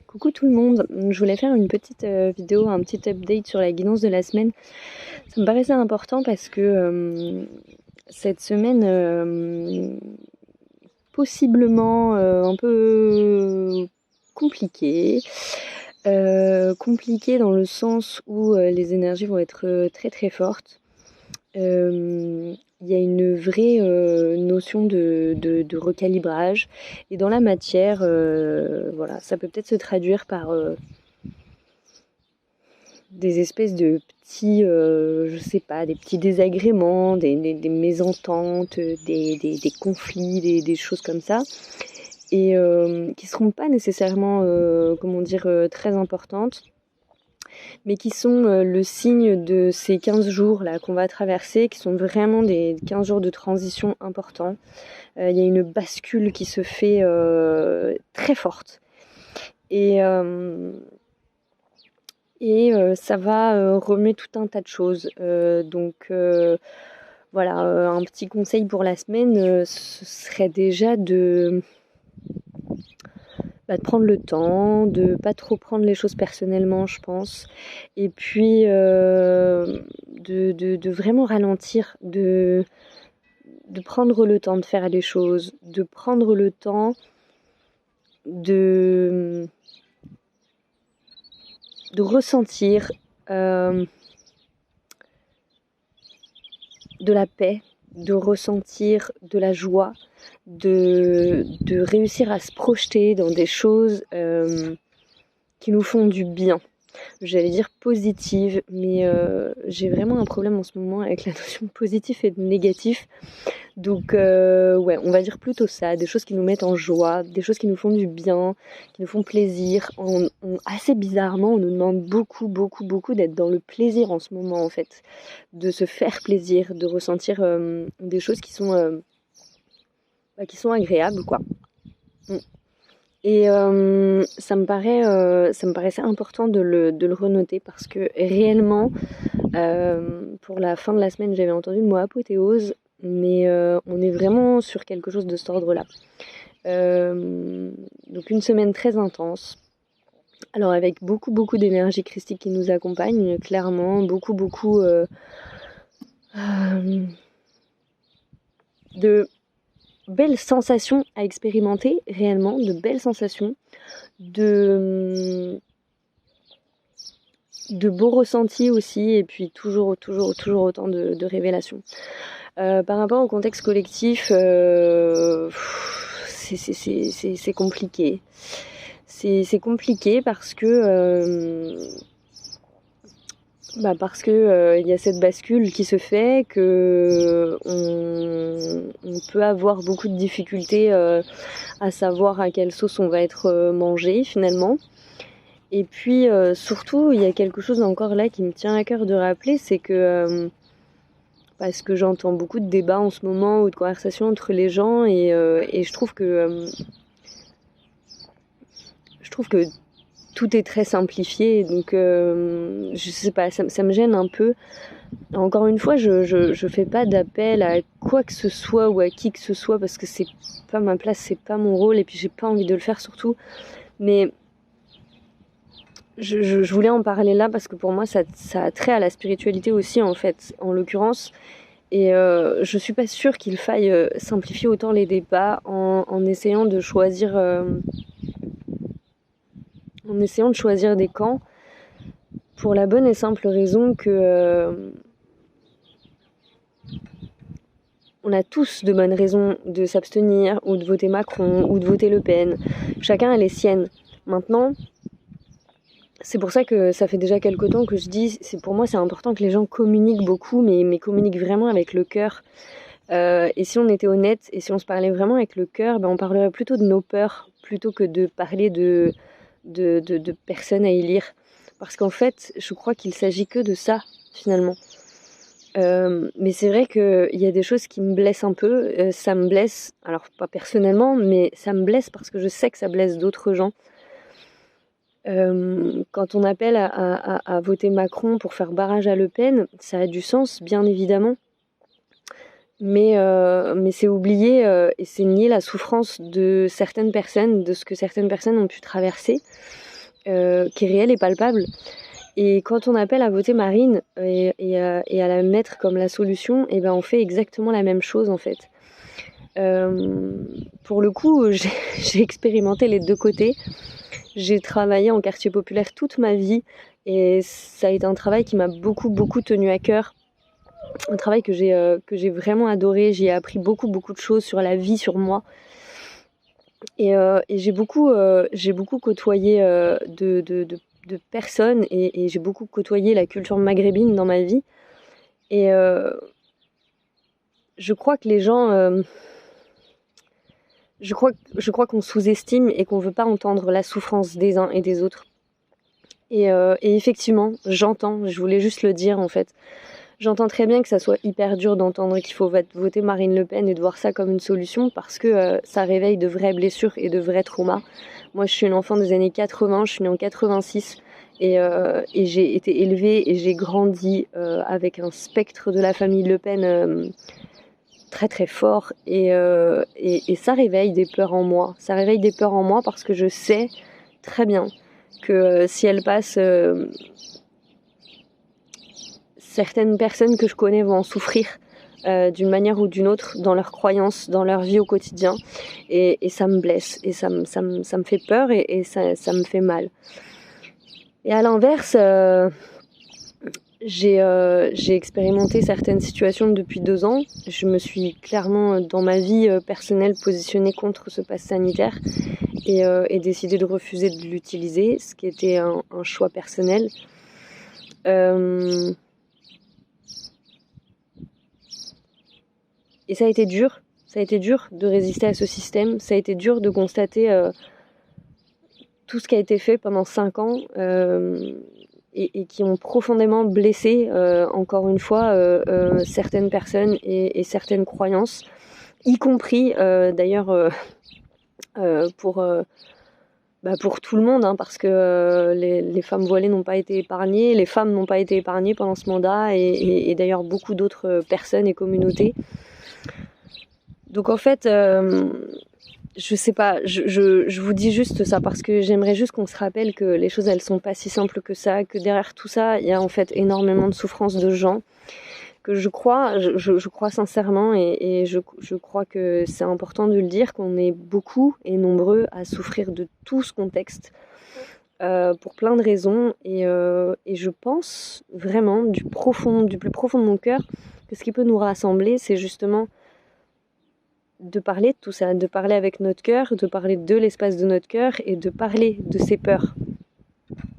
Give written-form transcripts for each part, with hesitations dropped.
Coucou tout le monde, je voulais faire une petite vidéo, un petit update sur la guidance de la semaine. Ça me paraissait important parce que cette semaine, possiblement un peu compliquée. Compliquée dans le sens où les énergies vont être très très fortes. Il y a une vraie notion de recalibrage. Et dans la matière, voilà, ça peut peut-être se traduire par des espèces de petits, je sais pas, des petits désagréments, des mésententes, des conflits, des choses comme ça. Et qui seront pas nécessairement, comment dire, très importantes, mais qui sont le signe de ces 15 jours là qu'on va traverser, qui sont vraiment des 15 jours de transition importants. Il y a une bascule qui se fait très forte. Et ça va remettre tout un tas de choses. Donc voilà, un petit conseil pour la semaine, ce serait déjà de prendre le temps, de pas trop prendre les choses personnellement, je pense. Et puis de vraiment ralentir, de prendre le temps de faire les choses, de prendre le temps de ressentir de la paix, de ressentir de la joie, de réussir à se projeter dans des choses qui nous font du bien. J'allais dire positive, mais j'ai vraiment un problème en ce moment avec la notion de positif et de négatif. Donc ouais, on va dire plutôt ça, des choses qui nous mettent en joie, des choses qui nous font du bien, qui nous font plaisir. Assez bizarrement, on nous demande beaucoup d'être dans le plaisir en ce moment en fait, de se faire plaisir, de ressentir des choses qui sont agréables quoi. Et ça me paraissait important de le renoter parce que réellement, pour la fin de la semaine, j'avais entendu le mot apothéose, mais on est vraiment sur quelque chose de cet ordre-là. Donc une semaine très intense. Alors avec beaucoup d'énergie christique qui nous accompagne, clairement, beaucoup de belles sensations à expérimenter, réellement, de belles sensations, de beaux ressentis aussi, et puis toujours autant de révélations. Par rapport au contexte collectif, c'est compliqué. C'est compliqué parce que il y a cette bascule qui se fait, que on peut avoir beaucoup de difficultés à savoir à quelle sauce on va être mangé finalement. Et puis surtout, il y a quelque chose encore là qui me tient à cœur de rappeler, c'est que parce que j'entends beaucoup de débats en ce moment ou de conversations entre les gens, et je trouve que tout est très simplifié, donc je sais pas, ça me gêne un peu. Encore une fois, je fais pas d'appel à quoi que ce soit ou à qui que ce soit parce que c'est pas ma place, c'est pas mon rôle, et puis j'ai pas envie de le faire surtout. Mais je voulais en parler là parce que pour moi ça a trait à la spiritualité aussi en fait, en l'occurrence. Et je suis pas sûre qu'il faille simplifier autant les débats en essayant de choisir des camps, pour la bonne et simple raison que on a tous de bonnes raisons de s'abstenir ou de voter Macron ou de voter Le Pen. Chacun a les siennes. Maintenant, c'est pour ça que ça fait déjà quelques temps que je dis, pour moi c'est important que les gens communiquent beaucoup, mais communiquent vraiment avec le cœur. Et si on était honnête, et si on se parlait vraiment avec le cœur, on parlerait plutôt de nos peurs, plutôt que de parler de personnes à élire. Parce qu'en fait, je crois qu'il s'agit que de ça, finalement. Mais c'est vrai qu'il y a des choses qui me blessent un peu. Ça me blesse, alors pas personnellement, mais ça me blesse parce que je sais que ça blesse d'autres gens. Quand on appelle à voter Macron pour faire barrage à Le Pen, ça a du sens, bien évidemment. Mais c'est oublier et c'est nier la souffrance de certaines personnes, de ce que certaines personnes ont pu traverser. qui est réelle et palpable. Et quand on appelle à voter Marine et à la mettre comme la solution, et ben on fait exactement la même chose en fait. Pour le coup, j'ai expérimenté les deux côtés. J'ai travaillé en quartier populaire toute ma vie et ça a été un travail qui m'a beaucoup tenu à cœur. Un travail que j'ai vraiment adoré. J'y ai appris beaucoup de choses sur la vie, sur moi. Et j'ai beaucoup côtoyé de personnes et j'ai beaucoup côtoyé la culture maghrébine dans ma vie. Et je crois que les gens... je crois qu'on sous-estime et qu'on veut pas entendre la souffrance des uns et des autres. Et effectivement, j'entends, je voulais juste le dire en fait. J'entends très bien que ça soit hyper dur d'entendre qu'il faut voter Marine Le Pen et de voir ça comme une solution parce que ça réveille de vraies blessures et de vrais traumas. Moi, je suis une enfant des années 80, je suis née en 86 et j'ai été élevée et j'ai grandi avec un spectre de la famille Le Pen très fort et ça réveille des peurs en moi. Ça réveille des peurs en moi parce que je sais très bien que si elle passe... certaines personnes que je connais vont en souffrir d'une manière ou d'une autre dans leurs croyances, dans leur vie au quotidien. Et ça me blesse, et ça me fait peur, et ça me fait mal. Et à l'inverse, j'ai expérimenté certaines situations depuis 2 ans. Je me suis clairement, dans ma vie personnelle, positionnée contre ce pass sanitaire et décidé de refuser de l'utiliser, ce qui était un choix personnel. Et ça a été dur de résister à ce système, ça a été dur de constater tout ce qui a été fait pendant 5 ans et qui ont profondément blessé, encore une fois, certaines personnes et certaines croyances, y compris d'ailleurs pour tout le monde, hein, parce que les femmes voilées n'ont pas été épargnées, les femmes n'ont pas été épargnées pendant ce mandat et d'ailleurs beaucoup d'autres personnes et communautés. Donc en fait, je sais pas, je vous dis juste ça parce que j'aimerais juste qu'on se rappelle que les choses elles sont pas si simples que ça, que derrière tout ça il y a en fait énormément de souffrance de gens, que je crois sincèrement et je crois que c'est important de le dire qu'on est beaucoup et nombreux à souffrir de tout ce contexte pour plein de raisons et je pense vraiment du plus profond de mon cœur que ce qui peut nous rassembler c'est justement de parler de tout ça, de parler avec notre cœur, de parler de l'espace de notre cœur et de parler de ses peurs.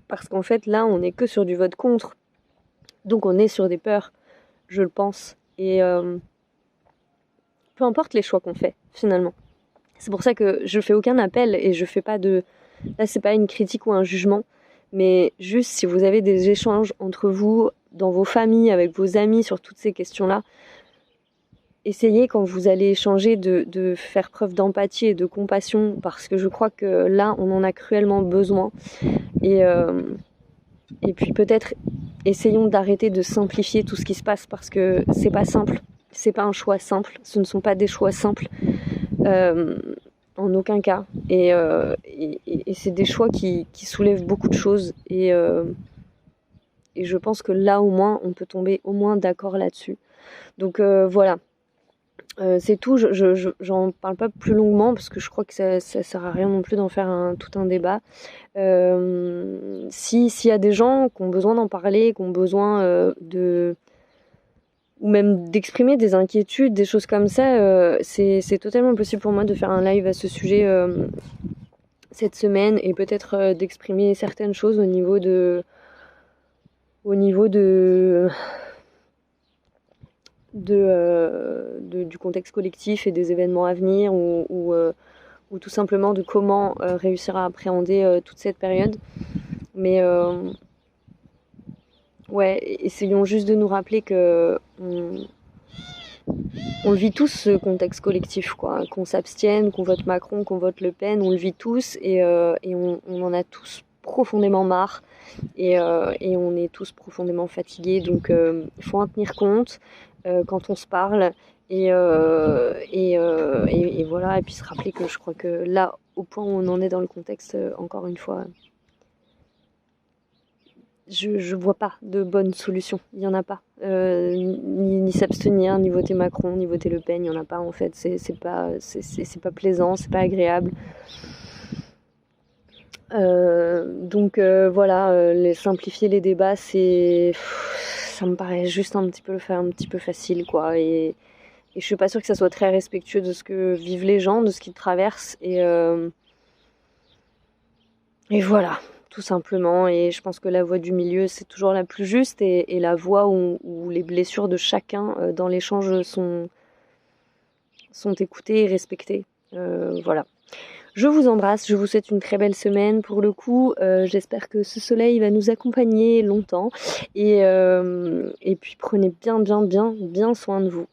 Parce qu'en fait, là, on n'est que sur du vote contre. Donc on est sur des peurs, je le pense. Et peu importe les choix qu'on fait, finalement. C'est pour ça que je fais aucun appel et je fais pas de... Là, c'est pas une critique ou un jugement, mais juste si vous avez des échanges entre vous, dans vos familles, avec vos amis sur toutes ces questions-là, essayez quand vous allez échanger de faire preuve d'empathie et de compassion parce que je crois que là on en a cruellement besoin et puis peut-être essayons d'arrêter de simplifier tout ce qui se passe parce que c'est pas simple, c'est pas un choix simple, ce ne sont pas des choix simples en aucun cas et c'est des choix qui soulèvent beaucoup de choses et je pense que là au moins on peut tomber au moins d'accord là-dessus. Donc voilà. C'est tout, j'en parle pas plus longuement parce que je crois que ça sert à rien non plus d'en faire tout un débat. S'il y a des gens qui ont besoin d'en parler, qui ont besoin ou même d'exprimer des inquiétudes, des choses comme ça, c'est totalement possible pour moi de faire un live à ce sujet cette semaine et peut-être d'exprimer certaines choses au niveau du contexte collectif et des événements à venir ou tout simplement de comment réussir à appréhender toute cette période. Mais ouais, essayons juste de nous rappeler que on le vit tous ce contexte collectif, quoi. Qu'on s'abstienne, qu'on vote Macron, qu'on vote Le Pen, on le vit tous et on en a tous profondément marre et on est tous profondément fatigués. Donc il faut en tenir compte quand on se parle et voilà, et puis se rappeler que je crois que là, au point où on en est dans le contexte, encore une fois, je vois pas de bonne solution. Il y en a pas. Ni s'abstenir, ni voter Macron, ni voter Le Pen, il y en a pas en fait. C'est pas plaisant, c'est pas agréable. Voilà, simplifier les débats, ça me paraît juste un petit peu facile, quoi. Et je suis pas sûre que ça soit très respectueux de ce que vivent les gens, de ce qu'ils traversent. Et voilà, tout simplement. Et je pense que la voie du milieu, c'est toujours la plus juste. Et la voie où les blessures de chacun dans l'échange sont écoutées et respectées. Voilà. Je vous embrasse, je vous souhaite une très belle semaine pour le coup. J'espère que ce soleil va nous accompagner longtemps. Et puis prenez bien soin de vous.